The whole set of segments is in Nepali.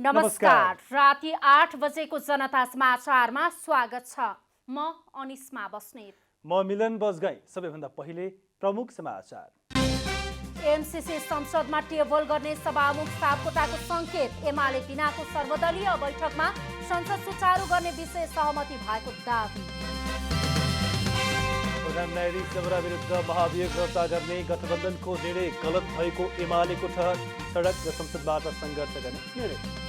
नमस्कार। राति 8 बजेको जनता समाचारमा स्वागत छ। म अनिस्मा बस्नेत। म मिलन बजगाई। सबैभन्दा पहिले प्रमुख समाचार। एमसीसी संसदमा टेबल गर्ने सभामुख सापकोटाको संकेत। एमाले बिनाको सर्वदलीय बैठकमा संसद सुचारू गर्ने विषय सहमति भएको दावी। प्रधान न्यायाधीश जबरा विरुद्ध महाभियोग दर्ता गर्ने गठबन्धनको निर्णय गलत भएको एमालेको ठहर। सडक र संसदबाट सङ्घर्ष गर्ने निर्णय।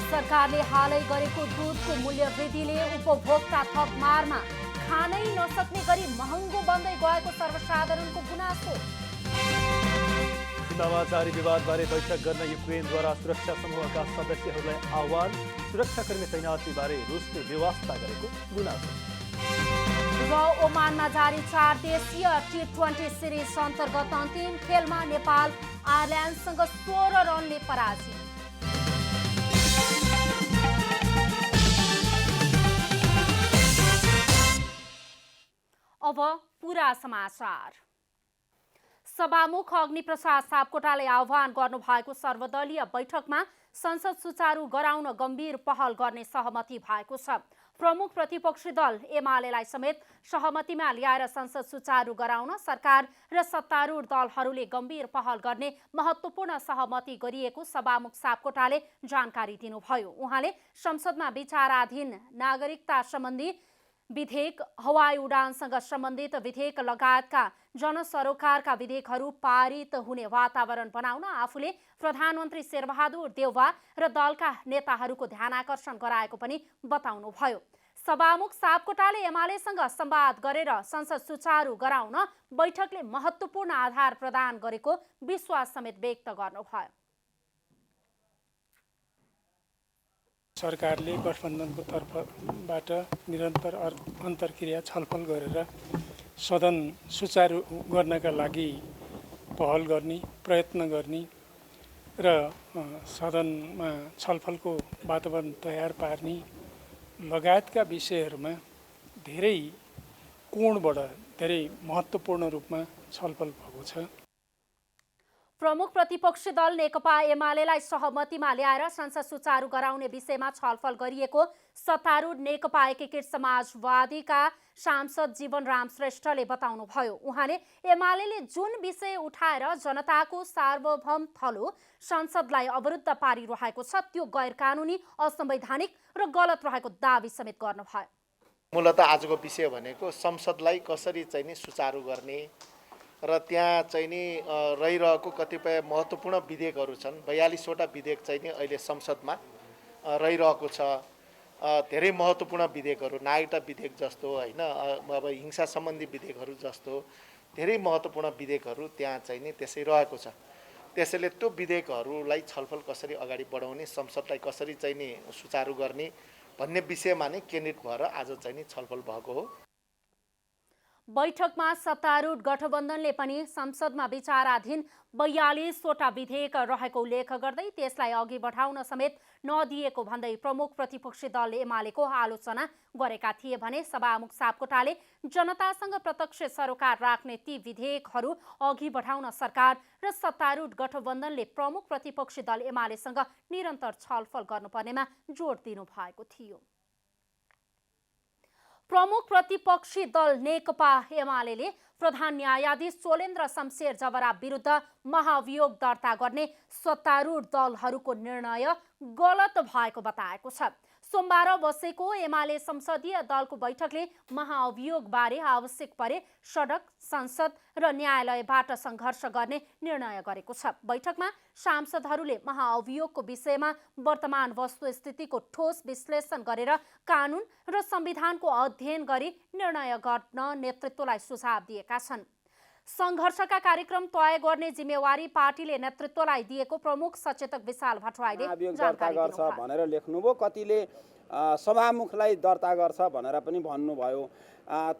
सरकारले हालै गरेको दुधको मूल्य वृद्धिले उपभोक्ता थप मारमा। खानै नसक्ने गरी महँगो बन्दै गएको सर्वसाधारणको गुनासो। सीमामा जारी विवादबारे बैठक गर्न युक्रेनद्वारा सुरक्षा समूहका सदस्यहरूलाई आह्वान। सुरक्षाकर्मी तैनाथीबारे रुसले बेवास्ता गरेको गुनासो। र ओमानमा जारी 4 देशीय T20 सिरिज अन्तर्गत अन्तिम खेलमा नेपाल आयरल्यान्डसँग 16 रनले पराजित। अब पूरा समाचार। सभामुख अग्निप्रसाद सापकोटाले आह्वान गर्नुभएको सर्वदलीय बैठकमा संसद सुचारू गराउन गम्भीर पहल गर्ने सहमति भएको छ। प्रमुख प्रतिपक्षी दल एमालेलाई समेत सहमतिमा ल्याएर संसद सुचारू गराउन सरकार र सत्तारूढ दलहरूले गम्भीर पहल गर्ने महत्त्वपूर्ण सहमति गरिएको सभामुख सापकोटाले जानकारी दिनुभयो। उहाँले संसदमा विचाराधीन नागरिकता सम्बन्धी विधेयक, हवाई उडानसँग सम्बन्धित विधेयक लगायतका जनसरोकारका विधेयकहरू पारित हुने वातावरण बनाउन आफूले प्रधानमन्त्री शेरबहादुर देउवा र दलका नेताहरूको ध्यानाकर्षण गराएको पनि बताउनुभयो। सभामुख सापकोटाले एमालेसँग संवाद गरेर संसद सुचारू गराउन बैठकले महत्त्वपूर्ण आधार प्रदान गरेको विश्वास समेत व्यक्त गर्नुभयो। सरकारले गठबन्धनको तर्फबाट निरन्तर अन्तर्क्रिया छलफल गरेर सदन सुचारू गर्नका लागि पहल गर्ने, प्रयत्न गर्ने र सदनमा छलफलको वातावरण तयार पार्ने लगायतका विषयहरूमा धेरै कोणबाट धेरै महत्त्वपूर्ण रूपमा छलफल भएको छ। प्रमुख प्रतिपक्षी दल नेकपा एमालेलाई सहमतिमा ल्याएर संसद सुचारू गराउने विषयमा छलफल गरिएको सत्तारूढ नेकपा एकीकृत समाजवादीका सांसद जीवनराम श्रेष्ठले बताउनुभयो। उहाँले एमालेले जुन विषय उठाएर जनताको सार्वभौम थलो संसदलाई अवरुद्ध पारिरहेको छ त्यो गैर कानुनी, असंवैधानिक र गलत रहेको दावी समेत गर्नुभयो। मूलतः आजको विषय भनेको संसदलाई कसरी चाहिँ नि सुचारू गर्ने र त्यहाँ चाहिँ नि रहिरहेको कतिपय महत्त्वपूर्ण विधेयकहरू छन्। 42वटा विधेयक चाहिँ नि अहिले संसदमा रहिरहेको छ। धेरै महत्त्वपूर्ण विधेयकहरू, नागरिकता विधेयक जस्तो होइन, अब हिंसा सम्बन्धी विधेयकहरू जस्तो धेरै महत्त्वपूर्ण विधेयकहरू त्यहाँ चाहिँ नि त्यसै रहेको छ। त्यसैले त्यो विधेयकहरूलाई छलफल कसरी अगाडि बढाउने, संसदलाई कसरी चाहिँ नि सुचारू गर्ने भन्ने विषयमा नै केन्द्रित भएर आज चाहिँ नि छलफल भएको हो। बैठकमा सत्तारूढ गठबन्धनले पनि संसदमा विचाराधीन 42वटा विधेयक रहेको उल्लेख गर्दै त्यसलाई अघि बढाउन समेत नदिएको भन्दै प्रमुख प्रतिपक्षी दलले एमालेको आलोचना गरेका थिए भने सभामुख सापकोटाले जनतासँग प्रत्यक्ष सरोकार राख्ने ती विधेयकहरू अघि बढाउन सरकार र सत्तारूढ गठबन्धनले प्रमुख प्रतिपक्षी दल एमालेसँग निरन्तर छलफल गर्नुपर्नेमा जोड दिनु भएको थियो। प्रमुख प्रतिपक्षी दल नेकपा एमालेले प्रधान न्यायाधीश चोलेन्द्र शमशेर जबरा विरुद्ध महाभियोग दर्ता गर्ने सत्तारूढ दलहरूको निर्णय गलत भएको बताएको छ। सोमबार बसेको एमाले संसदीय दलको बैठकले महाअभियोगबारे आवश्यक परे सडक, संसद र न्यायालयबाट सङ्घर्ष गर्ने निर्णय गरेको छ। बैठकमा सांसदहरूले महाअभियोगको विषयमा वर्तमान वस्तुस्थितिको ठोस विश्लेषण गरेर कानुन र संविधानको अध्ययन गरी निर्णय गर्न नेतृत्वलाई सुझाव दिएका छन्। सङ्घर्षका कार्यक्रम तय गर्ने जिम्मेवारी पार्टीले नेतृत्वलाई दिएको प्रमुख सचेतक विशाल भट्टराईले जानकारी दिनुभयो। भनेर लेख्नुभयो, कतिले सभामुखलाई दर्ता गर्छ भनेर पनि भन्नुभयो,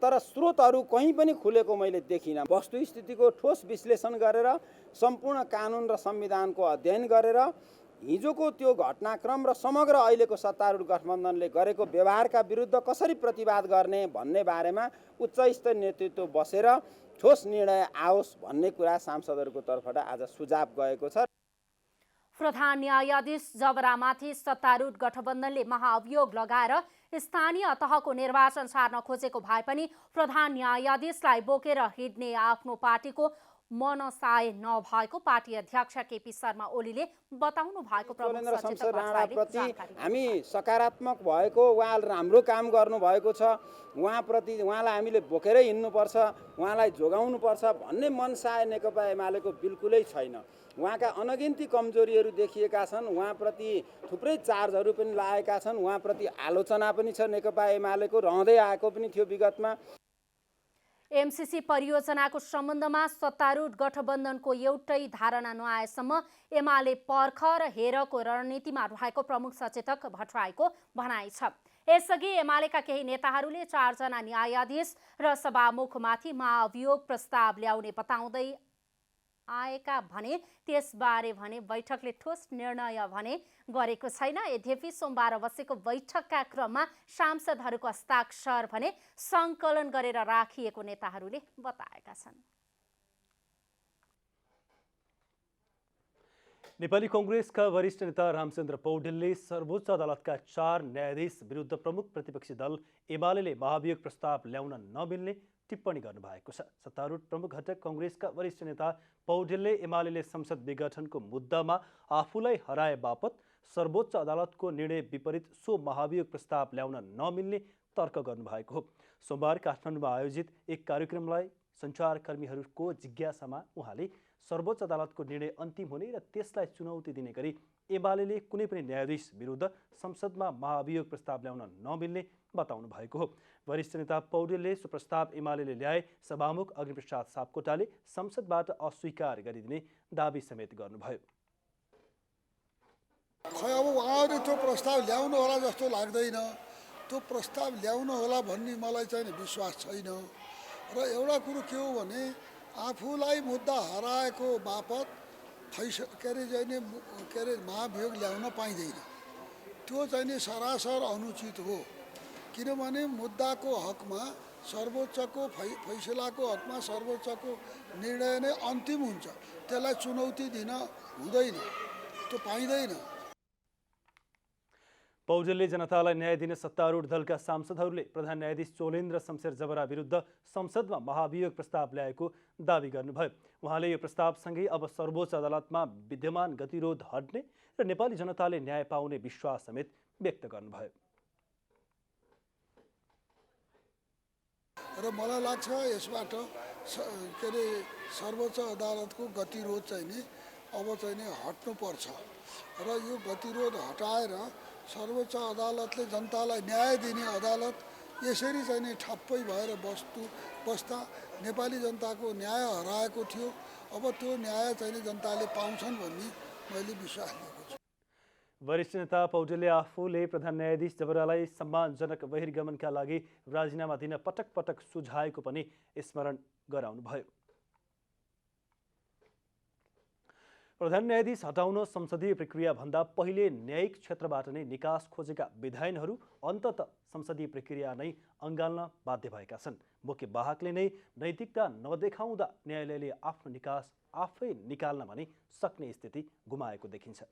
तर स्रोतहरू कहीँ पनि खुलेको मैले देखिनँ। वस्तुस्थितिको ठोस विश्लेषण गरेर सम्पूर्ण कानुन र संविधानको अध्ययन गरेर हिजोको त्यो घटनाक्रम र समग्र अहिलेको सत्तारूढ गठबन्धनले गरेको व्यवहारका विरुद्ध कसरी प्रतिवाद गर्ने भन्ने बारेमा उच्चस्तरीय नेतृत्व बसेर ठोस निर्णय आओस् भन्ने कुरा सांसदहरूको तर्फबाट आज सुझाव गएको छ। प्रधान न्यायाधीश जबरामाथि सत्तारूढ गठबन्धनले महाअभियोग लगाएर स्थानीय तहको निर्वाचन सार्न खोजेको भए पनि प्रधान न्यायाधीशलाई बोकेर हिँड्ने आफ्नो पार्टीको मनसाय नभएको पार्टी अध्यक्ष केपी शर्मा ओलीले बताउनु भएको चोलेन्द्र शमशेर राणाप्रति हामी सकारात्मक भएको, उहाँ राम्रो काम गर्नुभएको छ, उहाँलाई हामीले बोकेरै हिँड्नुपर्छ, उहाँलाई जोगाउनुपर्छ भन्ने मनसाय नेकपा एमालेको बिल्कुलै छैन। उहाँका अनगिन्ती कमजोरीहरू देखिएका छन्, उहाँप्रति थुप्रै चार्जहरू पनि लागेका छन्, उहाँप्रति आलोचना पनि छ नेकपा एमालेको, रहँदै आएको पनि थियो विगतमा। एमसीसी परियोजनाको सम्बन्धमा सत्तारूढ गठबन्धनको एउटै धारणा नआएसम्म एमाले पर्ख र हेरको रणनीतिमा रहेको प्रमुख सचेतक भट्टराईको भनाइ छ। यसअघि एमालेका केही नेताहरूले 4 जना न्यायाधीश र सभामुखमाथि महाअभियोग प्रस्ताव ल्याउने बताउँदै आएका भने त्यसबारे भने बैठकले ठोस निर्णय भने गरेको छैन। यद्यपि सोमबार बसेको बैठकका क्रममा सांसदहरूको हस्ताक्षर भने सङ्कलन गरेर राखिएको नेताहरूले बताएका छन्। नेपाली कांग्रेसका वरिष्ठ नेता रामचन्द्र पौडेलले सर्वोच्च अदालतका 4 न्यायाधीश विरुद्ध प्रमुख प्रतिपक्षी दल एमालेले महाभियोग प्रस्ताव ल्याउन नमिल्ने टिप्पणी गर्नुभएको छ। सत्तारूढ प्रमुख घटक कांग्रेसका वरिष्ठ नेता पौडेलले एमालेले संसद विघटनको मुद्दामा आफूलाई हराए बापत सर्वोच्च अदालतको निर्णय विपरीत सो महाभियोग प्रस्ताव ल्याउन नमिल्ने तर्क गर्नुभएको हो। सोमबार काठमाडौँमा आयोजित एक कार्यक्रमलाई सञ्चारकर्मीहरूको जिज्ञासामा उहाँले सर्वोच्च अदालतको निर्णय अन्तिम हुने र त्यसलाई चुनौती दिने गरी एमालेले कुनै पनि न्यायाधीश विरुद्ध संसदमा महाभियोग प्रस्ताव ल्याउन नमिल्ने बताउनु भएको हो। वरिष्ठ नेता पौडेलले सो प्रस्ताव एमालेले ल्याए सभामुख अग्निप्रसाद सापकोटाले संसदबाट अस्वीकार गरिदिने दाबी समेत गर्नुभयो। खै अब उहाँहरूले त्यो प्रस्ताव ल्याउनु होला जस्तो लाग्दैन। त्यो प्रस्ताव ल्याउनु होला भन्ने मलाई चाहिँ विश्वास छैन। र एउटा कुरो के हो भने आफूलाई मुद्दा हराएको बापत महाभियोग ल्याउन पाइँदैन। त्यो चाहिँ सरासर अनुचित हो। किनभने मुद्दाको हकमा सर्वोच्चको फैसलाको हकमा सर्वोच्चको निर्णय नै अन्तिम हुन्छ। त्यसलाई चुनौती दिन हुँदैन, त्यो पाइँदैन। पौडेलले जनतालाई न्याय दिन सत्तारूढ दलका सांसदहरूले प्रधान न्यायाधीश चोलेन्द्र शमशेर जबरा विरुद्ध संसदमा महाभियोग प्रस्ताव ल्याएको दावी गर्नुभयो। उहाँले यो प्रस्तावसँगै अब सर्वोच्च अदालतमा विद्यमान गतिरोध हट्ने र नेपाली जनताले न्याय पाउने विश्वास समेत व्यक्त गर्नुभयो। र मलाई लाग्छ यसबाट सर्वोच्च अदालतको गतिरोध चाहिँ नि अब चाहिँ नि हट्नुपर्छ र यो गतिरोध हटाएर सर्वोच्च अदालतले जनतालाई न्याय दिने अदालत यसरी चाहिँ नि ठप्पै भएर बस्दा नेपाली जनताको न्याय हराएको थियो। अब त्यो न्याय चाहिँ नि जनताले पाउँछन् भन्ने मैले विश्वास लिएको छु। वरिष्ठ नेता पौडेलले आफूले प्रधान न्यायाधीश जबरालाई सम्मानजनक बहिर्गमनका लागि राजीनामा दिन पटक पटक सुझाएको पनि स्मरण गराउनुभयो। प्रधान न्यायाधीश हटाउन संसदीय प्रक्रियाभन्दा पहिले न्यायिक क्षेत्रबाट नै निकास खोजेका विधायनहरू अन्तत संसदीय प्रक्रिया नै अँगाल्न बाध्य भएका छन्। मुख्य वाहकले नै नैतिकता नदेखाउँदा न्यायालयले आफ्नो निकास आफै निकाल्न भने सक्ने स्थिति गुमाएको देखिन्छ।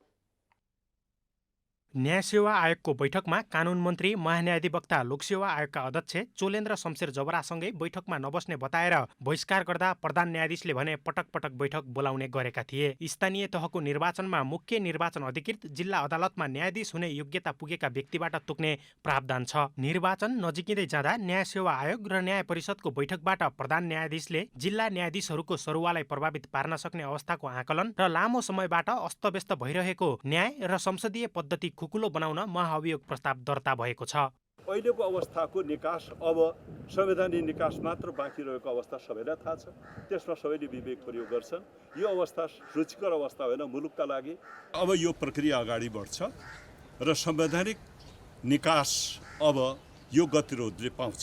न्याय सेवा आयोगको बैठकमा कानुन मन्त्री महान्यायाधिवक्ता लोकसेवा आयोगका अध्यक्ष चोलेन्द्र शमशेर जबरासँगै बैठकमा नबस्ने बताएर बहिष्कार गर्दा प्रधान न्यायाधीशले भने पटक पटक बैठक बोलाउने गरेका थिए। स्थानीय तहको निर्वाचनमा मुख्य निर्वाचन अधिकृत जिल्ला अदालतमा न्यायाधीश हुने योग्यता पुगेका व्यक्तिबाट तोक्ने प्रावधान छ। निर्वाचन नजिकिँदै जाँदा न्याय सेवा आयोग र न्याय परिषदको बैठकबाट प्रधान न्यायाधीशले जिल्ला न्यायाधीशहरूको सरुवालाई प्रभावित पार्न सक्ने अवस्थाको आकलन र लामो समयबाट अस्तव्यस्त भइरहेको न्याय र संसदीय पद्धति खुकुलो बनाउन महाअभियोग प्रस्ताव दर्ता भएको छ। अहिलेको अवस्थाको निकास अब संवैधानिक निकास मात्र बाँकी रहेको अवस्था सबैलाई थाहा छ। त्यसमा सबैले विवेक प्रयोग गर्छन्। यो अवस्था रुचिकर अवस्था होइन मुलुकका लागि। अब यो प्रक्रिया अगाडि बढ्छ र संवैधानिक निकास अब यो गतिरोधले पाउँछ।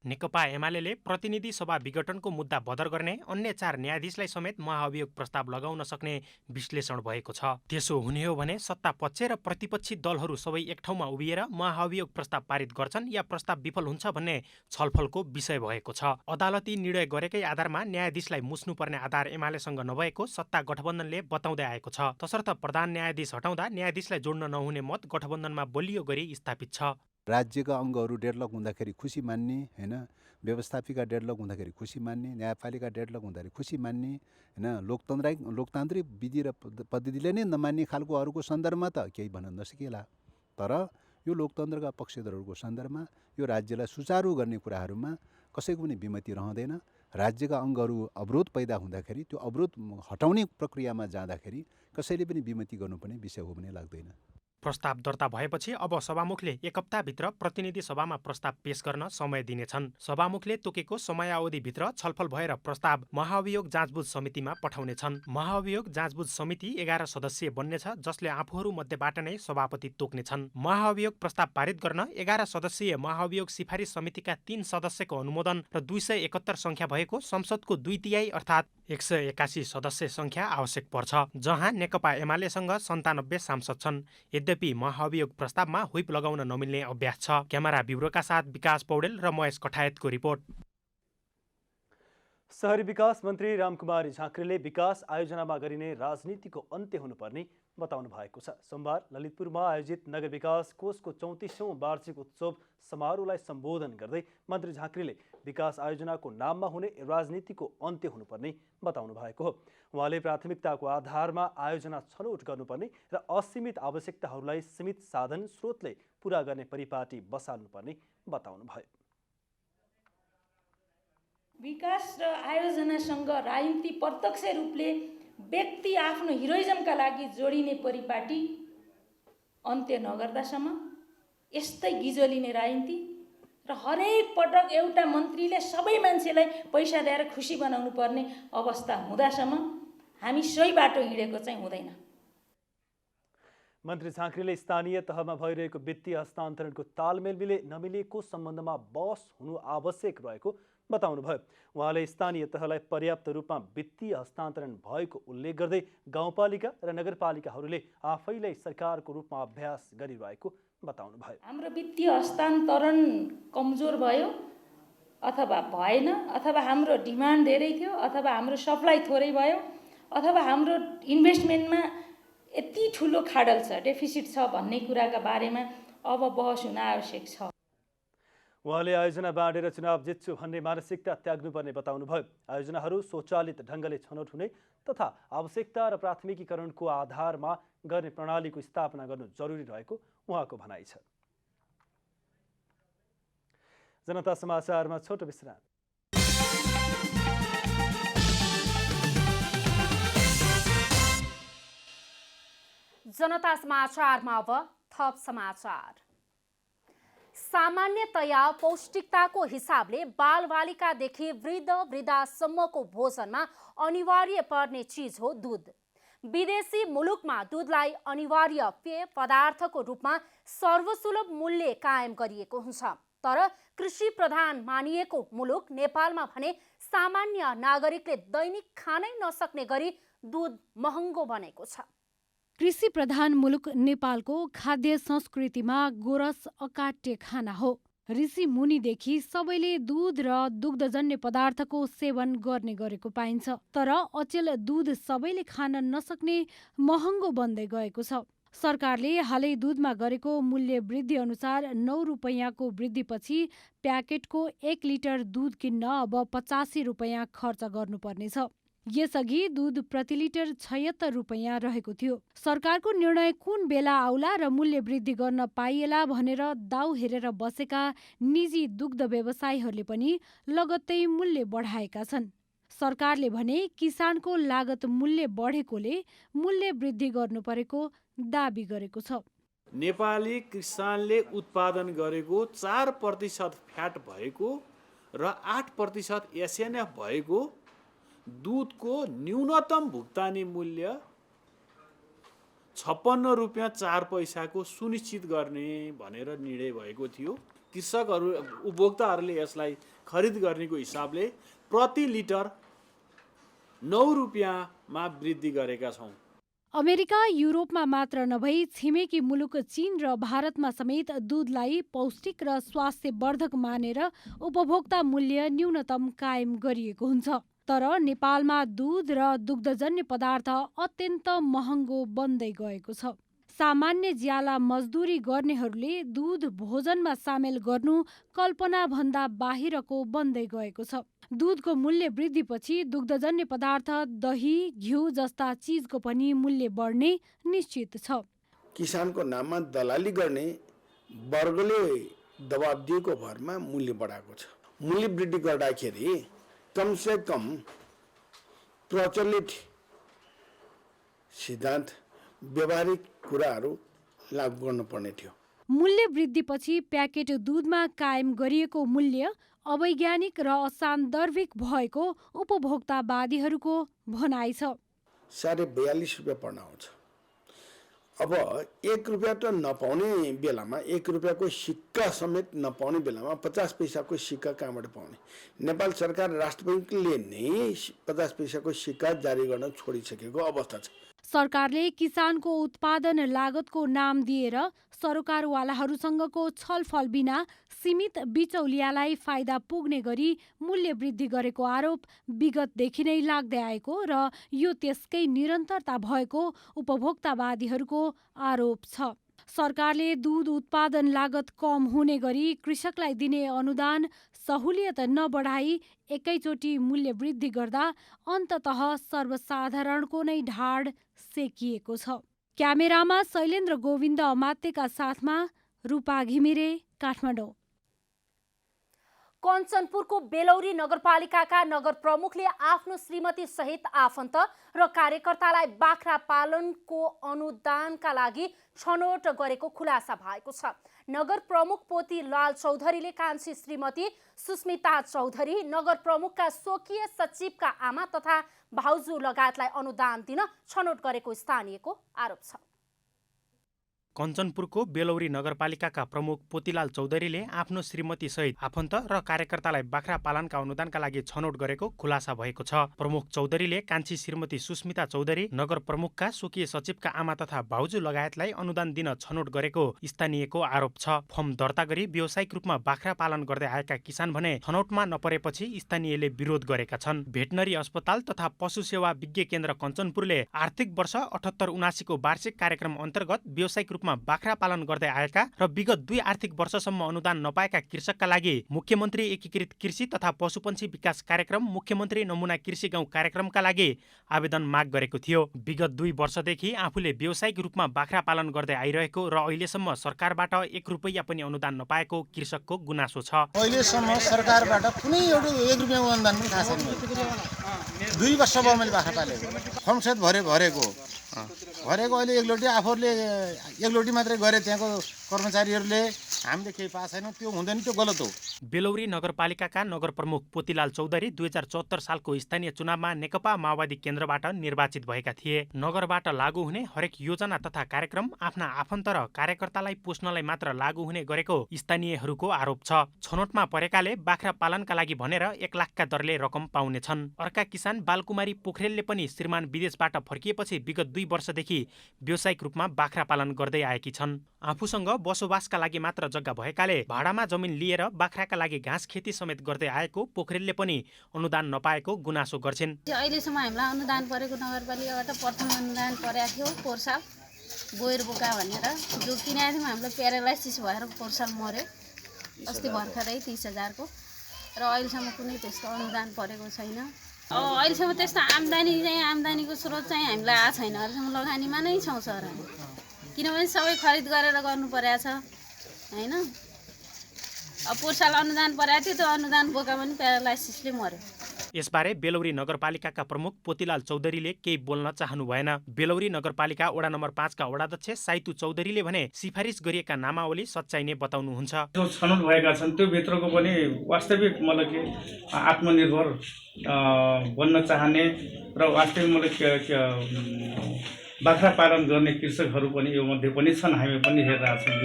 नेकपा एमाले प्रतिनिधि सभा विघटनको मुद्दा बदर गर्ने अन्य 4 न्यायाधीशलाई समेत महाअभियोग प्रस्ताव लगाउन सक्ने विश्लेषण भएको छ। त्यसो हुने हो भने सत्ता पक्ष र प्रतिपक्षी दलहरू सबै एक ठाउँमा उभिएर महाअभियोग प्रस्ताव पारित गर्छन् या प्रस्ताव विफल हुन्छ भन्ने छलफलको विषय भएको छ। अदालती निर्णय गरेकै आधारमा न्यायाधीशलाई मुस्नुपर्ने आधार एमालेसँग नभएको सत्ता गठबन्धनले बताउँदै आएको छ। तसर्थ प्रधान न्यायाधीश हटाउँदा न्यायाधीशलाई जोड्न नहुने मत गठबन्धनमा बलियो गरी स्थापित छ। राज्यका अङ्गहरू डेडलक हुँदाखेरि खुसी मान्ने हैन, व्यवस्थापिका डेडलक हुँदाखेरि खुसी मान्ने, न्यायपालिका डेडलक हुँदाखेरि खुसी मान्ने हैन, लोकतान्त्रिक विधि र पद्धतिले नै नमान्ने खालको अरूको सन्दर्भमा त केही भन्न नसकिएला। तर यो लोकतन्त्रका पक्षधरहरूको सन्दर्भमा यो राज्यलाई सुचारू गर्ने कुराहरूमा कसैको पनि विमति रहँदैन। राज्यका अङ्गहरू अवरोध पैदा हुँदाखेरि त्यो अवरोध हटाउने प्रक्रियामा जाँदाखेरि कसैले पनि विमति गर्नुपर्ने विषय हो भने लाग्दैन। प्रस्ताव दर्ता भएपछि अब सभामुखले 1 हप्ताभित्र प्रतिनिधि सभामा प्रस्ताव पेश गर्न समय दिनेछन्। सभामुखले तोकेको समयावधिभित्र छलफल भएर प्रस्ताव महाअभियोग जाँचबुझ समितिमा पठाउनेछन्। महाअभियोग जाँचबुझ समिति 11 सदस्यीय बन्नेछ, जसले आफूहरू मध्येबाट नै सभापति तोक्नेछन्। महाअभियोग प्रस्ताव पारित गर्न 11 सदस्यीय महाअभियोग सिफारिस समितिका 3 सदस्यको अनुमोदन र 271 संख्या भएको संसदको 2/3 अर्थात् 181 सदस्य संख्या आवश्यक पर्छ, जहाँ नेकपा एमालेसँग 97 सांसद छन्। यद्यपि महाअभियोग प्रस्तावमा हुइप लगाउन नमिल्ने अभ्यास छ। क्यामेरा ब्युरोका साथ विकास पौडेल र महेश कठायतको रिपोर्ट। शहरी विकास मन्त्री रामकुमारी झाँक्रीले विकास आयोजनामा गरिने राजनीतिको अन्त्य हुनुपर्ने बताउनु भएको छ। सोमबार ललितपुरमा आयोजित नगर विकास कोषको 34औं वार्षिक उत्सव समारोहलाई सम्बोधन गर्दै मन्त्री झाँक्रीले विकास आयोजनाको नाममा हुने राजनीतिको अन्त्य हुनुपर्ने बताउनु भएको हो। उहाँले प्राथमिकताको आधारमा आयोजना छनौट गर्नुपर्ने र असीमित आवश्यकताहरूलाई सीमित साधन स्रोतले पूरा गर्ने परिपाटी बसाल्नुपर्ने बताउनुभयो। विकास र आयोजनासँग राजनीति प्रत्यक्ष रूपले व्यक्ति आफ्नो हिरोइजमका लागि जोडिने परिपाटी अन्त्य नगर्दासम्म यस्तै गिजोलिने राजनीति र हरेक पटक एउटा मन्त्रीले सबै मान्छेलाई पैसा दिएर खुसी बनाउनु पर्ने अवस्था हुँदासम्म हामी सही बाटो हिँडेको चाहिँ हुँदैन। मन्त्री झाँक्रीले स्थानीय तहमा भइरहेको वित्तीय हस्तान्तरणको तालमेल नमिलेको सम्बन्धमा बहस हुनु आवश्यक रहेको बताउनुभयो। उहाँले स्थानीय तहलाई पर्याप्त रूपमा वित्तीय हस्तान्तरण भएको उल्लेख गर्दै गाउँपालिका र नगरपालिकाहरूले आफैलाई सरकारको रूपमा अभ्यास गरिरहेको बताउनुभयो। हाम्रो वित्तीय हस्तान्तरण कमजोर भयो अथवा भएन, अथवा हाम्रो डिमान्ड धेरै थियो, अथवा हाम्रो सप्लाई थोरै भयो, अथवा हाम्रो इन्भेस्टमेन्टमा यति ठुलो खाडल छ, डेफिसिट छ भन्ने कुराका बारेमा अब बहस हुन आवश्यक छ। उहाँले आयोजना बाँडेर चुनाव जित्छु भन्ने मानसिकता त्याग्नुपर्ने बताउनुभयो। आयोजनाहरू स्वचालित ढङ्गले छनौट हुने तथा आवश्यकता र प्राथमिकीकरणको आधारमा गर्ने प्रणालीको स्थापना गर्नु जरुरी रहेको उहाँको भनाइ छ। जनता समाचारमा छोटो विश्राम। जनता समाचारमा अब थप समाचार। सामान्यतया पौष्टिकताको हिसाबले बालबालिकादेखि वृद्ध वृद्धासम्मको भोजनमा अनिवार्य पर्ने चीज हो दूध। विदेशी मुलुकमा दूधलाई अनिवार्य पेय पदार्थको रूपमा सर्वसुलभ मूल्य कायम गरिएको हुन्छ, तर कृषि प्रधान मानिएको मुलुक नेपालमा भने सामान्य नागरिकले दैनिक खानै नसक्ने गरी दूध महँगो बनेको छ। कृषि प्रधान मुलुक नेपालको खाद्य संस्कृतिमा गोरस अकाट्य खाना हो। ऋषि मुनिदेखि सबैले दूध र दुग्धजन्य पदार्थको सेवन गर्ने गरेको पाइन्छ, तर अचेल दूध सबैले खान नसक्ने महँगो बन्दै गएको छ। सरकारले हालै दूधमा गरेको मूल्य वृद्धि अनुसार 9 रुपैयाँको वृद्धिपछि प्याकेटको 1 लिटर दूध किन्न अब 85 रुपैयाँ खर्च गर्नुपर्नेछ। यसअघि दूध प्रति लिटर 76 रुपैयाँ रहेको थियो। सरकारको निर्णय कुन बेला आउला र मूल्य वृद्धि गर्न पाइएला भनेर दाउ हेरेर बसेका निजी दुग्ध व्यवसायीहरूले पनि लगत्तै मूल्य बढाएका छन्। सरकारले भने किसानको लागत मूल्य बढेकोले मूल्य वृद्धि गर्नु परेको दाबी गरेको छ। नेपाली किसानले उत्पादन गरेको 4% फ्याट भएको र 8% एसएनएफ भएको दूधको न्यूनतम भुक्तानी मूल्य 56 रुपैयाँ 4 पैसाको सुनिश्चित गर्ने भनेर निर्णय भएको थियो। कृषकहरू उपभोक्ताहरूले यसलाई खरिद गर्नेको हिसाबले प्रति लिटर 9 रुपियाँमा वृद्धि गरेका छौँ। अमेरिका, युरोपमा मात्र नभई छिमेकी मुलुक चीन र भारतमा समेत दूधलाई पौष्टिक र स्वास्थ्यवर्धक मानेर उपभोक्ता मूल्य न्यूनतम कायम गरिएको हुन्छ। तर नेपालमा दूध र दुग्धजन्य पदार्थ अत्यन्त महँगो बन्दै गएको छ। सामान्य ज्याला मजदुरी गर्नेहरूले दूध भोजनमा सामेल गर्नु कल्पनाभन्दा बाहिरको बन्दै गएको छ। दूधको मूल्य वृद्धिपछि दुग्धजन्य पदार्थ, दही, घिउ जस्ता चिजको पनि मूल्य बढ्ने निश्चित छ। किसानको नाममा दलाली गर्ने वर्गले दबाब दिएको भरमा मूल्य बढाएको छ। मूल्य वृद्धि गर्दाखेरि कमसे कम प्रचलित सिद्धान्त व्यावहारिक कुराहरू लागू गर्नुपर्ने थियो। मूल्य वृद्धिपछि प्याकेट दूधमा कायम गरिएको मूल्य अवैज्ञानिक र असान्दर्भिक भएको उपभोक्तावादीहरूको भनाइ छ। 42.5 रुपियाँ पर्न आउँछ। अब 1 रुपियाँ त नपाउने बेलामा, 1 रुपियाँको सिक्का समेत नपाउने बेलामा 50 पैसाको सिक्का कहाँबाट पाउने? नेपाल सरकार, राष्ट्र बैङ्कले नै 50 पैसाको सिक्का जारी गर्न छोडिसकेको अवस्था छ। सरकारले किसानको उत्पादन लागतको नाम दिएर सरोकारवालाहरूसँगको छलफल बिना सीमित बिचौलियालाई फाइदा पुग्ने गरी मूल्य वृद्धि गरेको आरोप विगतदेखि नै लाग्दै आएको र यो त्यसकै निरन्तरता भएको उपभोक्तावादीहरूको आरोप छ। सरकारले दूध उत्पादन लागत कम हुने गरी कृषकलाई दिने अनुदान सहुलियत नबढाई एकैचोटि मूल्य वृद्धि गर्दा अन्ततः सर्वसाधारणको नै ढाड सेकिएको छ। क्यामेरामा शैलेन्द्र गोविन्द अमात्यका साथमा रूपा घिमिरे, काठमाडौँ। कञ्चनपुरको बेलौरी नगरपालिकाका नगर प्रमुखले आफ्नो श्रीमती सहित आफन्त र कार्यकर्तालाई बाख्रा पालनको अनुदानका लागि छनौट गरेको खुलासा भएको छ। नगर प्रमुख पोतीलाल चौधरीले कान्छी श्रीमती सुस्मिता चौधरी, नगर प्रमुखका स्वकीय सचिवका आमा तथा भाउजू लगायतलाई अनुदान दिन छनौट गरेको स्थानीयको आरोप छ। कञ्चनपुरको बेलौरी नगरपालिकाका प्रमुख पोतीलाल चौधरीले आफ्नो श्रीमती सहित आफन्त र कार्यकर्तालाई बाख्रा पालनका अनुदानका लागि छनौट गरेको खुलासा भएको छ। प्रमुख चौधरीले कान्छी श्रीमती सुस्मिता चौधरी, नगर प्रमुखका स्वकीय सचिवका आमा तथा भाउजू लगायतलाई अनुदान दिन छनौट गरेको स्थानीयको आरोप छ। फर्म दर्ता गरी व्यावसायिक रूपमा बाख्रा पालन गर्दै आएका किसान भने छनौटमा नपरेपछि स्थानीयले विरोध गरेका छन्। भेटनरी अस्पताल तथा पशु सेवा विज्ञ केन्द्र कञ्चनपुरले आर्थिक वर्ष 78-79 को वार्षिक कार्यक्रम अन्तर्गत व्यावसायिक रूपमा बाख्रा पालन गर्दै आएका र विगत 2 आर्थिक वर्षसम्म अनुदान नपाएका कृषकका लागि मुख्यमन्त्री एकीकृत कृषि तथा पशुपन्छी विकास कार्यक्रम, मुख्यमन्त्री नमुना कृषि गाउँ कार्यक्रमका लागि आवेदन माग गरेको थियो। विगत 2 वर्षदेखि आफूले व्यावसायिक रूपमा बाख्रा पालन गर्दै आइरहेको र अहिलेसम्म सरकारबाट 1 रुपैयाँ पनि अनुदान नपाएको कृषकको गुनासो छ। अहिलेसम्म सरकारबाट कुनै एउटा 1 रुपैयाँ अनुदान पनि थाहा छैन। 2 वर्ष भयो मैले बाख्रा पालेको, फर्मसेट भरेको अहिले एकलोटी आफूहरूले एकलोटी मात्रै गरे। त्यहाँको कर्मचारीहरूले हामीले केही पाएको छैनौँ, त्यो हुँदैन, त्यो गलत हो। बेलौरी नगरपालिकाका नगर प्रमुख पोतीलाल चौधरी 2074 सालको स्थानीय चुनावमा नेकपा माओवादी केन्द्रबाट निर्वाचित भएका थिए। नगरबाट लागू हुने हरेक योजना तथा कार्यक्रम आफ्ना आफन्त र कार्यकर्तालाई पोस्नलाई मात्र लागू हुने गरेको स्थानीयहरूको आरोप छ। छनौटमा परेकाले बाख्रा पालनका लागि भनेर 1 लाखका दरले रकम पाउनेछन्। अर्का किसान बालकुमारी पोखरेलले पनि श्रीमान विदेशबाट फर्किएपछि विगत 2 वर्षदेखि व्यावसायिक रूपमा बाख्रा पालन गर्दै आएकी छन्। आफूसँग बसोबासका लागि मात्र जग्गा भएकाले भाडामा जमिन लिएर बाख्राका लागि घाँस खेती समेत गर्दै आएको पोखरेलले पनि अनुदान नपाएको गुनासो गर्छिन्। अहिलेसम्म हामीलाई अनुदान परेको नगरपालिकाबाट प्रथम अनुदान परेको थियो पोहोर साल गोएर बोका भनेर, जो किनेको थियौँ हामीलाई प्यारालाइसिस भएर पोहोर साल मऱ्यो। अस्ति भर्खरै 30,000 को, र अहिलेसम्म कुनै त्यस्तो अनुदान परेको छैन। अहिलेसम्म त्यस्तो आम्दानीको स्रोत चाहिँ हामीलाई आएको छैन। अहिलेसम्म लगानीमा नै छौँ सर हामी, किनभने सबै खरिद गरेर गर्नु परेको छ होइन। पोहोर साल अनुदान परेको थियो, त्यो अनुदान बोका पनि प्यारालाइसिसले मर्यो। यसबारे बेलौरी नगरपालिकाका प्रमुख पोतीलाल चौधरीले केही बोल्न चाहनु भएन। बेलौरी नगरपालिका वडा नम्बर 5 का वडाध्यक्ष साइतु चौधरीले भने सिफारिस गरिएका नामावली सच्चाइ नै बताउनुहुन्छ। जो छनौट भएका छन् त्यो भित्रको पनि वास्तविक मतलब कि आत्मनिर्भर बन्न चाहने र वास्तविक मतलब बाख्रा पालन गर्ने कृषकहरू पनि यो मध्ये पनि छन्। हामी पनि हेरिरहेका छौँ,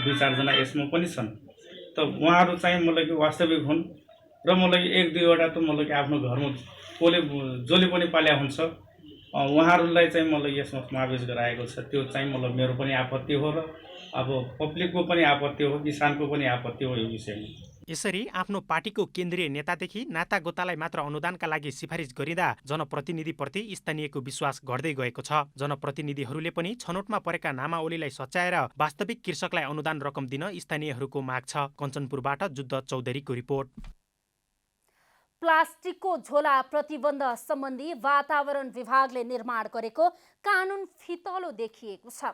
2-4 जना यसमा पनि छन्। त उहाँहरू चाहिँ मतलब कि वास्तविक हुन् र मतलब 1-2वटा त मतलब आफ्नो घरमा जसले पनि पाल्या हुन्छ उहाँहरूलाई चाहिँ मतलब यसमा समावेश गराएको छ। त्यो चाहिँ मतलब मेरो पनि आपत्ति हो र अब पब्लिकको पनि आपत्ति हो, किसानको पनि आपत्ति हो यो विषयमा। यसरी आफ्नो पार्टीको केन्द्रीय नेतादेखि नातागोतालाई मात्र अनुदानका लागि सिफारिस गरिँदा जनप्रतिनिधिप्रति स्थानीयको विश्वास घट्दै गएको छ। जनप्रतिनिधिहरूले पनि छनौटमा परेका नामावलीलाई सच्याएर वास्तविक कृषकलाई अनुदान रकम दिन स्थानीयहरूको माग छ। कञ्चनपुरबाट जुद्ध चौधरीको रिपोर्ट। प्लास्टिकको झोला प्रतिबन्ध सम्बन्धी वातावरण विभागले निर्माण गरेको कानुन फितलो देखिएको छ।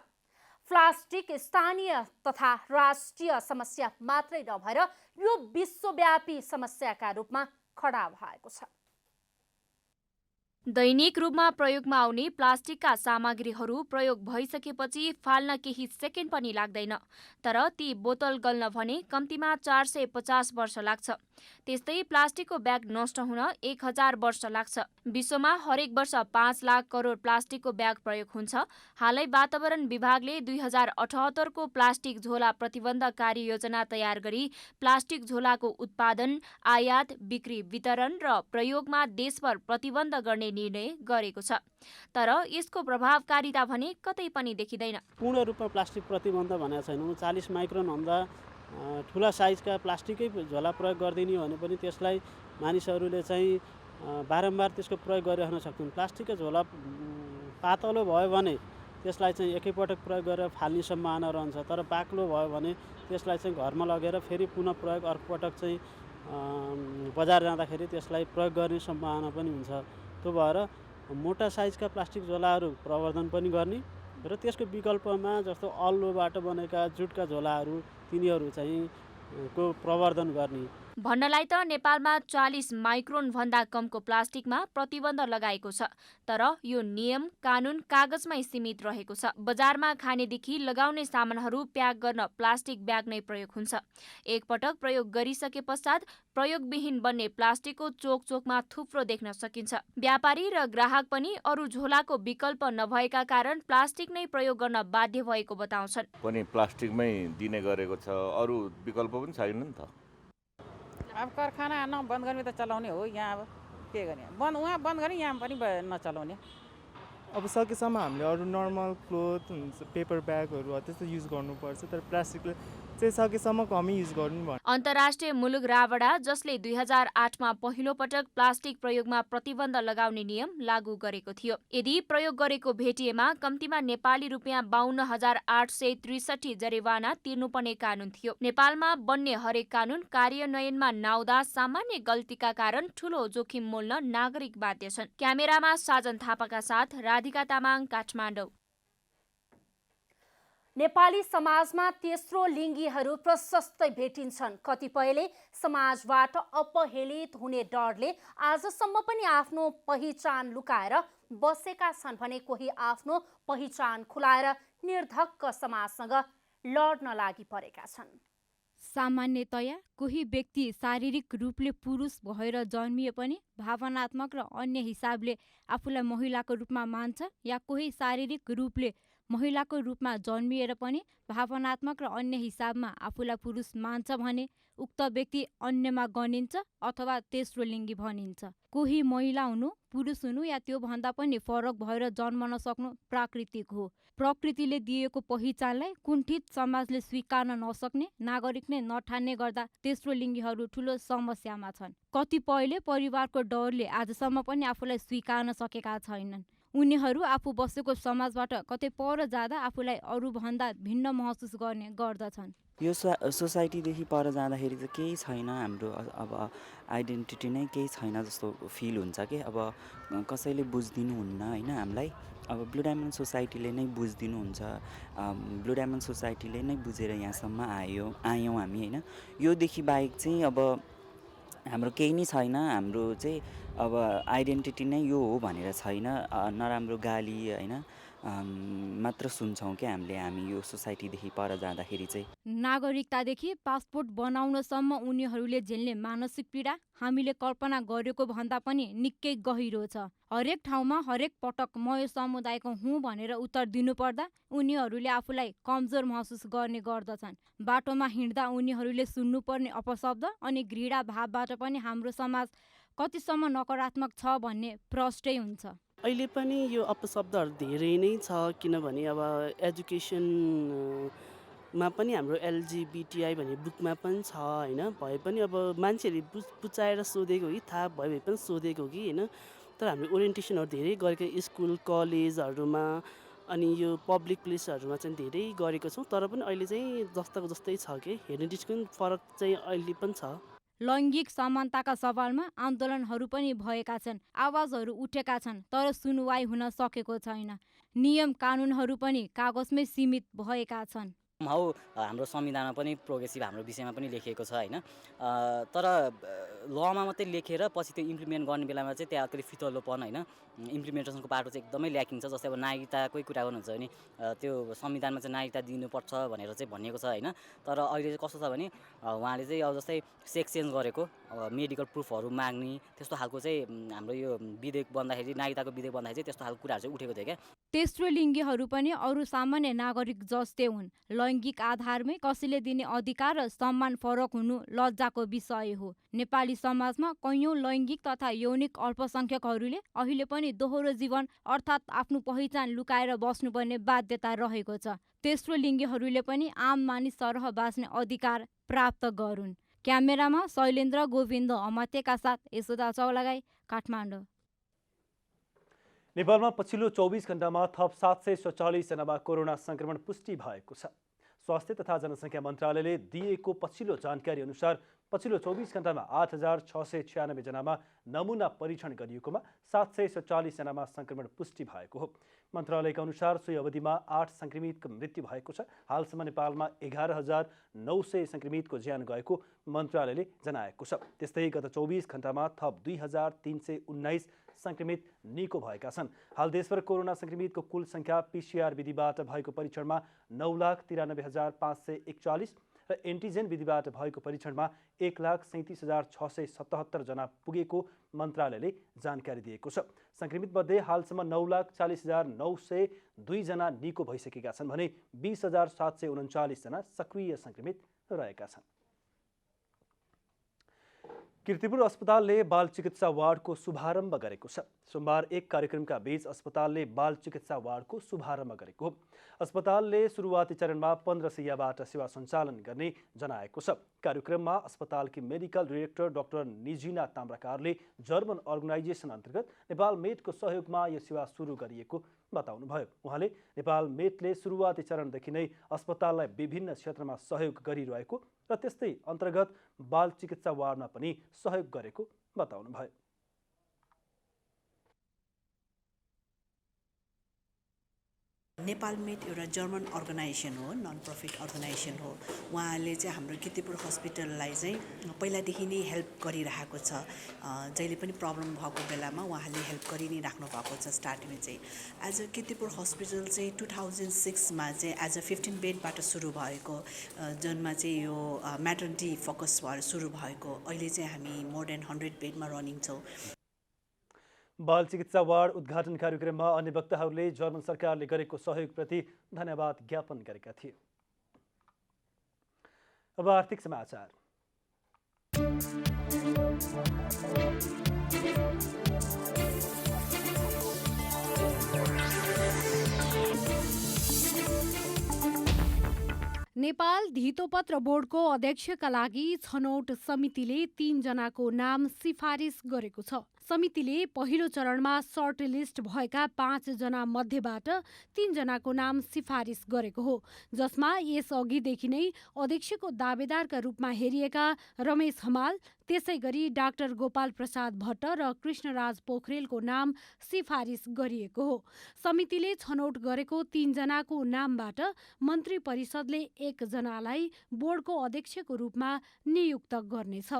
प्लास्टिक स्थानीय तथा राष्ट्रिय समस्या मात्रै नभएर यो विश्वव्यापी समस्याका रूपमा खडा भएको छ। दैनिक रूपमा प्रयोगमा आउने प्लास्टिकका सामग्रीहरू प्रयोग भइसकेपछि फाल्न केही सेकेन्ड पनि लाग्दैन। तर ती बोतल गल्न भने कम्तीमा 450 वर्ष लाग्छ। त्यस्तै प्लास्टिकको ब्याग नष्ट हुन 1000 वर्ष लाग्छ। विश्वमा हरेक वर्ष 5 लाख करोड प्लास्टिकको ब्याग प्रयोग हुन्छ। हालै वातावरण विभागले 2078 को प्लास्टिक झोला प्रतिबन्ध कार्ययोजना तयार गरी प्लास्टिक झोलाको उत्पादन, आयात, बिक्री, वितरण र प्रयोगमा देशभर प्रतिबन्ध गर्ने निर्णय गरेको छ। तर यसको प्रभावकारिता भने कतै पनि देखिँदैन। पूर्ण रूपमा प्लास्टिक प्रतिबन्ध भनेको छैनौँ। 40 माइक्रोन भन्दा ठुला साइजका प्लास्टिकै झोला प्रयोग गरिदिने भने पनि त्यसलाई मानिसहरूले चाहिँ बारम्बार त्यसको प्रयोग गरिरहन सक्छन्। प्लास्टिकको झोला पातलो भयो भने त्यसलाई चाहिँ एकैपटक प्रयोग गरेर फाल्ने सम्भावना रहन्छ। तर बाक्लो भयो भने त्यसलाई चाहिँ घरमा लगेर फेरि पुनः प्रयोग अर्कोपटक चाहिँ बजार जाँदाखेरि त्यसलाई प्रयोग गर्ने सम्भावना पनि हुन्छ। त्यो भएर मोटा साइजका प्लास्टिक झोलाहरू प्रवर्धन पनि गर्ने र त्यसको विकल्पमा जस्तो अल्लोबाट बनेका जुटका झोलाहरू तिनीहरू चाहिँ को प्रवर्धन गर्ने। भन्नलाई त नेपालमा 40 माइक्रोन भन्दा कमको प्लास्टिकमा प्रतिबन्ध लगाएको छ। तर यो नियम कानुन कागजमै सीमित रहेको छ। बजारमा खानेदेखि लगाउने सामानहरू प्याक गर्न प्लास्टिक ब्याग नै प्रयोग हुन्छ। एकपटक प्रयोग गरिसके पश्चात प्रयोगविहीन बन्ने प्लास्टिकको चोक चोकमा थुप्रो देख्न सकिन्छ। व्यापारी र ग्राहक पनि अरू झोलाको विकल्प नभएका कारण प्लास्टिक नै प्रयोग गर्न बाध्य भएको बताउँछन्। पनि प्लास्टिकमै दिने गरेको छ, अरू विकल्प पनि छैन नि त। अब कारखाना बन्द गर्ने त चलाउने हो। यहाँ अब के गर्ने, उहाँ बन्द गर्ने, यहाँ पनि नचलाउने। अब सकेसम्म हामीले अरू नर्मल क्लोथ हुन्छ, पेपर ब्यागहरू त्यस्तो युज गर्नुपर्छ। तर प्लास्टिकले चाहिँ सकेसम्म कमै युज गर्नु भयो। अन्तर्राष्ट्रिय मुलुक रावडा जसले 2008मा पहिलो पटक प्लास्टिक प्रयोगमा प्रतिबन्ध लगाउने नियम लागू गरेको थियो। यदि प्रयोग गरेको भेटिएमा कम्तीमा नेपाली रुपियाँ 52,863 जरिवाना तिर्नुपर्ने कानुन थियो। नेपालमा बन्ने हरेक कानुन कार्यान्वयनमा नआउँदा सामान्य गल्तीका कारण ठूलो जोखिम मोल्न नागरिक बाध्य छन्। क्यामेरामा साजन थापाका साथ राधिका तामाङ, काठमाडौँ। नेपाली समाजमा तेस्रो लिङ्गीहरू प्रशस्तै भेटिन्छन्। कतिपयले समाजबाट अपहेलित हुने डरले आजसम्म पनि आफ्नो पहिचान लुकाएर बसेका छन् भने कोही आफ्नो पहिचान खुलाएर निर्धक्क समाजसँग लड्न लागि परेका छन्। सामान्यतया कोही व्यक्ति शारीरिक रूपले पुरुष भएर जन्मिए पनि भावनात्मक र अन्य हिसाबले आफूलाई महिलाको रूपमा मान्छ, या कोही शारीरिक रूपले महिलाको रूपमा जन्मिएर पनि भावनात्मक र अन्य हिसाबमा आफूलाई पुरुष मान्छ भने उक्त व्यक्ति अन्यमा गनिन्छ अथवा तेस्रो लिङ्गी भनिन्छ। कोही महिला हुनु, पुरुष हुनु या त्यो भन्दा पनि फरक भएर जन्म नसक्नु प्राकृतिक हो। प्रकृतिले दिएको पहिचानलाई कुण्ठित समाजले स्वीकार्न नसक्ने, नागरिक नै नठान्ने गर्दा तेस्रो लिङ्गीहरू ठुलो समस्यामा छन्। कतिपयले परिवारको डरले आजसम्म पनि आफूलाई स्वीकार्न सकेका छैनन्। उनीहरू आफू बसेको समाजबाट कतै पर जाँदा आफूलाई अरूभन्दा भिन्न महसुस गर्ने गर्दछन्। यो सोसाइटीदेखि पर जाँदाखेरि चाहिँ केही छैन, हाम्रो अब आइडेन्टिटी नै केही छैन जस्तो फिल हुन्छ कि अब कसैले बुझिदिनुहुन्न होइन हामीलाई। अब ब्लू डायमन्ड सोसाइटीले नै बुझिदिनुहुन्छ, ब्लू डायमन्ड सोसाइटीले नै बुझेर यहाँसम्म आयौँ हामी होइन। योदेखि बाहेक चाहिँ अब हाम्रो केही नै छैन। हाम्रो चाहिँ अब आइडेन्टिटी नै यो हो भनेर छैन। नराम्रो गाली होइन, मात्र सुन्छौँ कि हामी यो सोसाइटीदेखि पर जाँदाखेरि चाहिँ। नागरिकतादेखि पासपोर्ट बनाउनसम्म उनीहरूले झेल्ने मानसिक पीडा हामीले कल्पना गरेको भन्दा पनि निकै गहिरो छ। हरेक ठाउँमा हरेक पटक म यो समुदायको हुँ भनेर उत्तर दिनुपर्दा उनीहरूले आफूलाई कमजोर महसुस गर्ने गर्दछन्। बाटोमा हिँड्दा उनीहरूले सुन्नुपर्ने अपशब्द अनि घृणा भावबाट पनि हाम्रो समाज कतिसम्म नकारात्मक छ भन्ने प्रष्टै हुन्छ। अहिले पनि यो अपशब्दहरू धेरै नै छ, किनभने अब एजुकेसनमा पनि हाम्रो एलजिबिटिआई भन्ने बुकमा पनि छ होइन। भए पनि अब मान्छेहरूले पुचाएर सोधेको कि थाहा भयो भए पनि सोधेको कि होइन। तर हामीले ओरिएन्टेसनहरू धेरै गरेको स्कुल कलेजहरूमा अनि यो पब्लिक प्लेसहरूमा चाहिँ धेरै गरेको छौँ। तर पनि अहिले चाहिँ जस्ताको जस्तै छ कि हेरिटेजको पनि फरक चाहिँ अहिले पनि छ। लैङ्गिक समानताका सवालमा आन्दोलनहरू पनि भएका छन्, आवाजहरू उठेका छन्, तर सुनुवाई हुन सकेको छैन। नियम कानुनहरू पनि कागजमै सीमित भएका छन्। हौ हाम्रो संविधानमा पनि प्रोग्रेसिभ हाम्रो विषयमा पनि लेखिएको छ होइन। तर लमा मात्रै लेखेर पछि त्यो इम्प्लिमेन्ट गर्ने बेलामा चाहिँ त्यहाँ अलिकति फितलोपन होइन, इम्प्लिमेन्टेसनको बाटो चाहिँ एकदमै ल्याकिङ छ। जस्तै अब नागरिकताकै कुरा गर्नुहुन्छ भने त्यो संविधानमा चाहिँ नागरिकता दिनुपर्छ भनेर चाहिँ भनिएको छ होइन। तर अहिले चाहिँ कस्तो छ भने उहाँले चाहिँ अब जस्तै सेक्स चेन्ज गरेको, मेडिकल प्रुफहरू माग्ने त्यस्तो खालको चाहिँ हाम्रो यो विधेयक बन्दाखेरि, नागरिकताको विधेयक बन्दाखेरि चाहिँ त्यस्तो खालको कुराहरू चाहिँ उठेको थियो क्या। तेस्रो लिङ्गीहरू पनि अरू सामान्य नागरिक जस्तै हुन्। लैङ्गिक आधारमै कसैले दिने अधिकार र सम्मान फरक हुनु लज्जाको विषय हो। नेपाली समाजमा कैयौँ लैङ्गिक तथा यौनिक अल्पसङ्ख्यकहरूले अहिले पनि दोहोरो जीवन अर्थात् आफ्नो पहिचान लुकाएर बस्नुपर्ने बाध्यता रहेको छ। तेस्रो लिङ्गीहरूले पनि आम मानिस सरह बाँच्ने अधिकार प्राप्त गरून्। क्यामेरामा शैलेन्द्र गोविन्द अमात्यका साथ यशोदा चौलागाई, काठमाडौँ। नेपालमा पछिल्लो 24 घण्टामा थप 747 जनामा कोरोना संक्रमण पुष्टि भएको छ। स्वास्थ्य तथा जनसङ्ख्या मन्त्रालयले दिएको पछिल्लो जानकारी अनुसार पछिल्लो 24 घण्टामा 8696 जनामा नमुना परीक्षण गरिएकोमा 747 जनामा संक्रमण पुष्टि भएको हो। मन्त्रालयका अनुसार सोही अवधिमा 8 संक्रमितको मृत्यु भएको छ। हालसम्म नेपालमा 11900 संक्रमितको ज्यान गएको मन्त्रालयले जनाएको छ। त्यस्तै गत 24 घण्टामा थप 2319 संक्रमित निको भएका छन्। हाल देशभर कोरोना संक्रमितको कुल संख्या पीसीआर विधिबाट भएको परीक्षणमा 9,93,541 र एन्टिजेन विधिबाट भएको परीक्षणमा 1,37,677 जना पुगेको मन्त्रालयले जानकारी दिएको छ। संक्रमित मध्ये हालसम्म 9,40,902 जना निको भइसकेका छन् भने 20,739 जना सक्रिय संक्रमित रहेका छन्। कीर्तिपुर अस्पतालले बाल चिकित्सा वार्डको शुभारम्भ गरेको छ। सोमबार एक कार्यक्रमका बीच अस्पतालले बाल चिकित्सा वार्डको शुभारम्भ गरेको हो। अस्पतालले सुरुवाती चरणमा 15 शैय्याबाट सेवा सञ्चालन गर्ने जनाएको छ। कार्यक्रममा अस्पतालकी मेडिकल डाइरेक्टर डाक्टर निजिना ताम्राकारले जर्मन अर्गनाइजेसन अन्तर्गत नेपाल मेडको सहयोगमा यो सेवा सुरु गरिएको बताउनुभयो। उहाँले नेपाल मेडले सुरुवाती चरणदेखि नै अस्पताललाई विभिन्न क्षेत्रमा सहयोग गरिरहेको र त्यस्तै अन्तर्गत बाल चिकित्सा वार्डमा पनि सहयोग गरेको बताउनुभयो। नेपाल मेड एउटा जर्मन अर्गनाइजेसन हो, नन प्रफिट अर्गनाइजेसन हो। उहाँले चाहिँ हाम्रो कीर्तिपुर हस्पिटललाई चाहिँ पहिलादेखि नै हेल्प गरिरहेको छ। जहिले पनि प्रब्लम भएको बेलामा उहाँले हेल्प गरि नै राख्नु भएको छ। स्टार्टिङमा चाहिँ एज अ कीर्तिपुर हस्पिटल चाहिँ 2006मा चाहिँ एज अ 15 बेडबाट सुरु भएको, जुनमा चाहिँ यो म्याटर्निटी फोकस भएर सुरु भएको। अहिले चाहिँ हामी मोर देन 100 बेडमा रनिङ छौँ। बाल चिकित्सा वार्ड उद्घाटन कार्यक्रममा अन्य वक्ताहरूले जर्मन सरकारले गरेको सहयोगप्रति धन्यवाद ज्ञापन गरेका थिए। अब आर्थिक समाचार। नेपाल धितोपत्र बोर्डको अध्यक्षका लागि छनौट समितिले 3 जनाको नाम सिफारिस गरेको छ। समितिले पहिलो चरणमा सर्ट लिस्ट भएका 5 जना मध्येबाट 3 जनाको नाम सिफारिस गरेको हो, जसमा यसअघिदेखि नै अध्यक्षको दावेदारका रूपमा हेरिएका रमेश हमाल, त्यसै गरी डाक्टर गोपाल प्रसाद भट्ट र कृष्णराज पोखरेलको नाम सिफारिस गरिएको हो। समितिले छनौट गरेको 3 जनाको नामबाट मन्त्री परिषदले 1 जनालाई बोर्डको अध्यक्षको रूपमा नियुक्त गर्नेछ।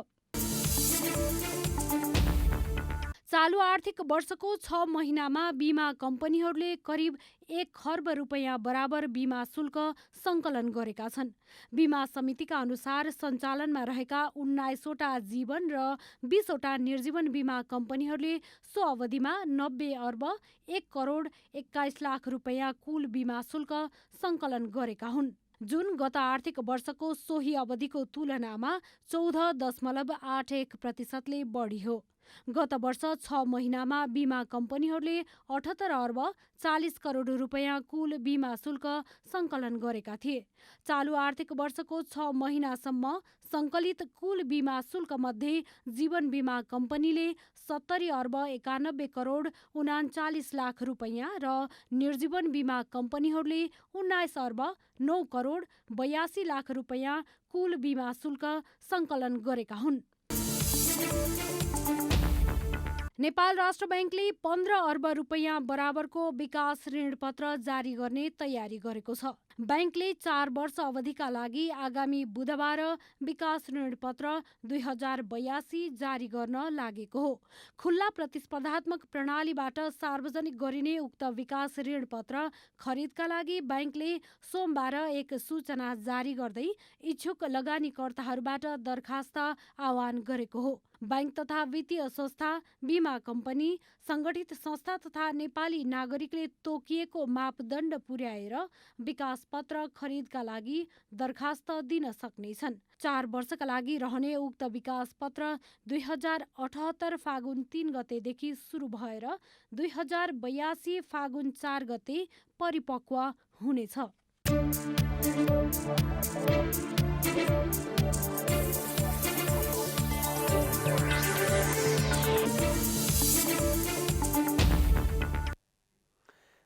चालु आर्थिक वर्षको 6 महिनामा बीमा कम्पनीहरूले करिब 1 खर्ब रुपैयाँ बराबर बीमा शुल्क सङ्कलन गरेका छन्। बीमा समितिका अनुसार सञ्चालनमा रहेका 19वटा जीवन र 20वटा निर्जीवन बीमा कम्पनीहरूले सो अवधिमा 90 अर्ब 1 करोड 21 लाख रुपैयाँ कुल बीमा शुल्क सङ्कलन गरेका हुन्, जुन गत आर्थिक वर्षको सोही अवधिको तुलनामा 14.81% बढी हो। गत वर्ष 6 महिनामा बीमा कम्पनीहरूले 78 अर्ब 40 करोड रुपैयाँ कुल बीमा शुल्क सङ्कलन गरेका थिए। चालु आर्थिक वर्षको 6 महिनासम्म सङ्कलित कुल बीमा शुल्कमध्ये जीवन बीमा कम्पनीले 70 अर्ब 91 करोड 39 लाख रुपैयाँ र निर्जीवन बीमा कम्पनीहरूले 19 अर्ब 9 करोड 82 लाख रुपैयाँ कुल बीमा शुल्क सङ्कलन गरेका हुन्। नेपाल राष्ट्र ब्याङ्कले 15 अर्ब रुपैयाँ बराबरको विकास ऋणपत्र जारी गर्ने तयारी गरेको छ। ब्याङ्कले 4 वर्ष अवधिका लागि आगामी बुधबार विकास ऋणपत्र 2082 जारी गर्न लागेको हो। खुल्ला प्रतिस्पर्धात्मक प्रणालीबाट सार्वजनिक गरिने उक्त विकास ऋणपत्र खरिदका लागि ब्याङ्कले सोमबार एक सूचना जारी गर्दै इच्छुक लगानीकर्ताहरूबाट दरखास्त आह्वान गरेको हो। बैंक तथा वित्तीय संस्था, बीमा कम्पनी, सङ्गठित संस्था तथा नेपाली नागरिकले तोकिएको मापदण्ड पुर्याएर विकास पत्र खरिदका लागि दरखास्त दिन सक्नेछन्। 4 वर्षका लागि रहने उक्त विकास पत्र 2078 फागुन 3 गतेदेखि सुरु भएर 2082 फागुन 4 गते परिपक्व हुनेछ।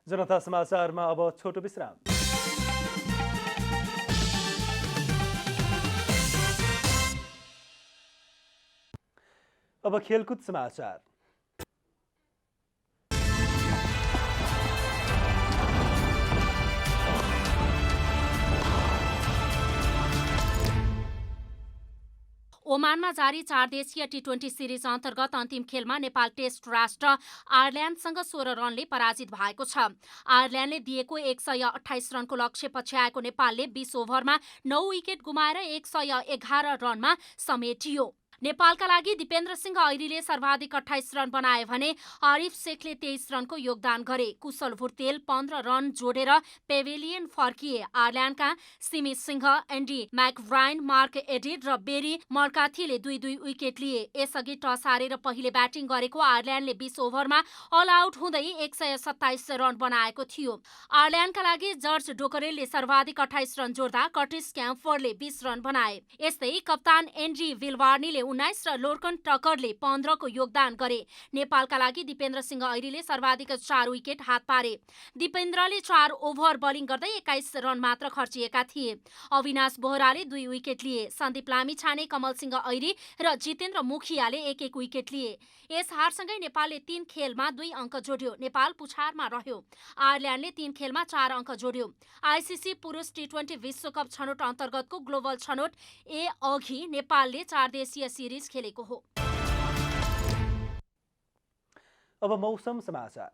जनता समाचारमा अब छोटो विश्राम। अब खेलकुद समाचार। ओमानमा जारी 4 देशीय टी20 सिरिज अन्तर्गत अन्तिम खेलमा नेपाल टेस्ट राष्ट्र आयरल्यान्डसँग 16 रनले पराजित भएको छ। आयरल्यान्डले दिएको 128 रनको लक्ष्य पछ्याएको नेपालले 20 ओभरमा 9 विकेट गुमाएर 111 रनमा समेटियो। नेपालका लागि दिपेन्द्र सिंह ऐरीले सर्वाधिक 28 रन बनाए भने आरिफ शेखले 23 रनको योगदान गरे। कुशल भुर्तेल 15 रन जोडेर पेभिलियन फर्किए। आयरल्यान्डका सिमी सिंह, एन्डी म्याकब्राइन, मार्क एडिड र बेरी मर्काथीले 2-2 विकेट लिए। यसअघि टस हारेर पहिले ब्याटिङ गरेको आयरल्यान्डले 20 ओभरमा अल आउट हुँदै 127 रन बनाएको थियो। आयरल्यान्डका लागि जर्ज डोकरेलले सर्वाधिक 28 रन जोड्दा कर्टिस क्याम्फरले 20 रन बनाए। यस्तै कप्तान एन्ड्री विलवार्नीले 19 र लोर्कन टकरले 15 को योगदान गरे। नेपालका लागि दिपेन्द्र सिंह ऐरीले सर्वाधिक 4 विकेट हात पारे। दिपेन्द्रले 4 ओभर बलिङ गर्दै 21 रन मात्र खर्चिएका थिए। अविनाश बोहराले 2 विकेट लिए। सन्दीप लामिछाने, कमल सिंह ऐरी र जितेन्द्र मुखियाले 1-1 विकेट लिए। यस हारसँगै नेपालले 3 खेलमा 2 अङ्क जोड्यो। नेपाल पुछारमा रह्यो। आयरल्यान्डले 3 खेलमा 4 अङ्क जोड्यो। आइसिसी पुरुष टी20 विश्वकप छनौट अन्तर्गतको ग्लोबल छनौट ए अघि नेपालले 4 देशीय सिरिज खेलेको हो। अब मौसम समाचार।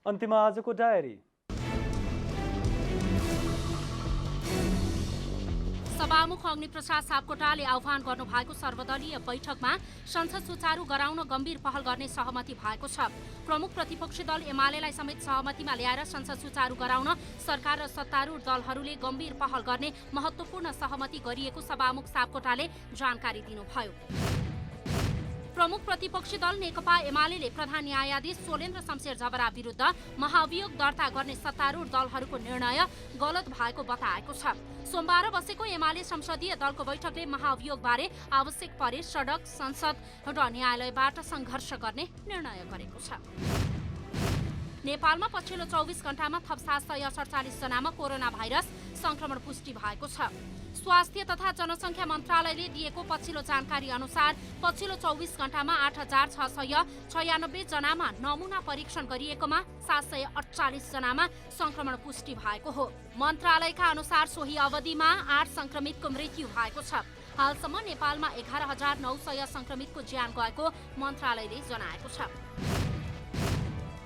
अन्त्यमा आजको डायरी। सभामुख अग्निप्रसाद सापकोटाले आह्वान गर्नुभएको सर्वदलीय बैठकमा संसद सुचारू गराउन गम्भीर पहल गर्ने सहमति भएको छ। प्रमुख प्रतिपक्षी दल एमालेलाई समेत सहमतिमा ल्याएर संसद सुचारू गराउन सरकार र सत्तारूढ दलहरूले गम्भीर पहल गर्ने महत्त्वपूर्ण सहमति गरिएको सभामुख सापकोटाले जानकारी दिनुभयो। प्रमुख प्रतिपक्षी दल नेकपा एमाले प्रधान न्यायाधीश सोलेन्द्र शमशेर जबरा विरुद्ध महाभियोग दर्ता गर्ने सत्तारूढ दलहरूको निर्णय गलत भएको बताएको छ। सोमबार बसेको एमाले संसदीय दलको बैठकले महाभियोगबारे आवश्यक परे सडक, संसद र न्यायालयबाट सङ्घर्ष गर्ने निर्णय गरेको छ। नेपालमा पछिल्लो 24 घण्टामा थप 747 जनामा कोरोना भाइरस संक्रमण पुष्टि भएको छ। स्वास्थ्य तथा जनसङ्ख्या मन्त्रालयले दिएको पछिल्लो जानकारी अनुसार पछिल्लो 24 घण्टामा 8696 जनामा नमुना परीक्षण गरिएकोमा 748 जनामा संक्रमण पुष्टि भएको हो। मन्त्रालयका अनुसार सोही अवधिमा 8 संक्रमितको मृत्यु भएको छ। हालसम्म नेपालमा 11900 संक्रमितको ज्यान गएको मन्त्रालयले जनाएको छ।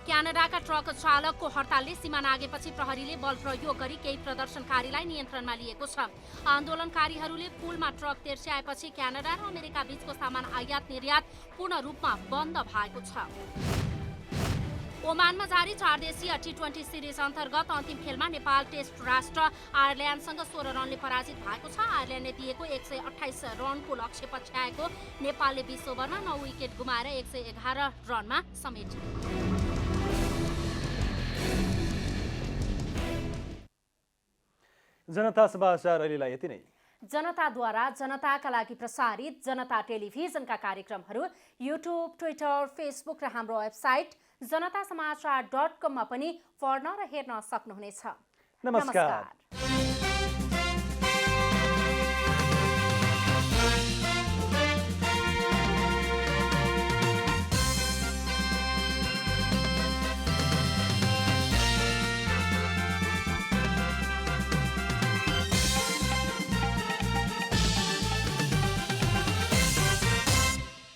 क्यानाडाका ट्रक चालकको हडतालले सीमा नागेपछि प्रहरीले बल प्रयोग गरी केही प्रदर्शनकारीलाई नियन्त्रणमा लिएको छ। आन्दोलनकारीहरूले पुलमा ट्रक तेर्स्याएपछि क्यानाडा र अमेरिका बीचको सामान आयात निर्यात पूर्ण रूपमा बन्द भएको छ। ओमानमा जारी 4 देशीय T20 सिरिज अन्तर्गत अन्तिम खेलमा नेपाल टेस्ट राष्ट्र आयरल्यान्डसँग 16 रनले पराजित भएको छ। आयरल्यान्डले दिएको 128 रनको लक्ष्य पछ्याएको नेपालले 20 ओभरमा 9 विकेट गुमाएर 111 रनमा समेट्यो। जनता समाचार अहिलेलाई यति नै। जनताद्वारा जनताका लागि प्रसारित जनता टेलिभिजनका कार्यक्रमहरू युट्युब, ट्विटर, फेसबुक र हाम्रो वेबसाइट जनतासमाचार.com मा पनि पढ्न र हेर्न सक्नुहुनेछ। नमस्कार।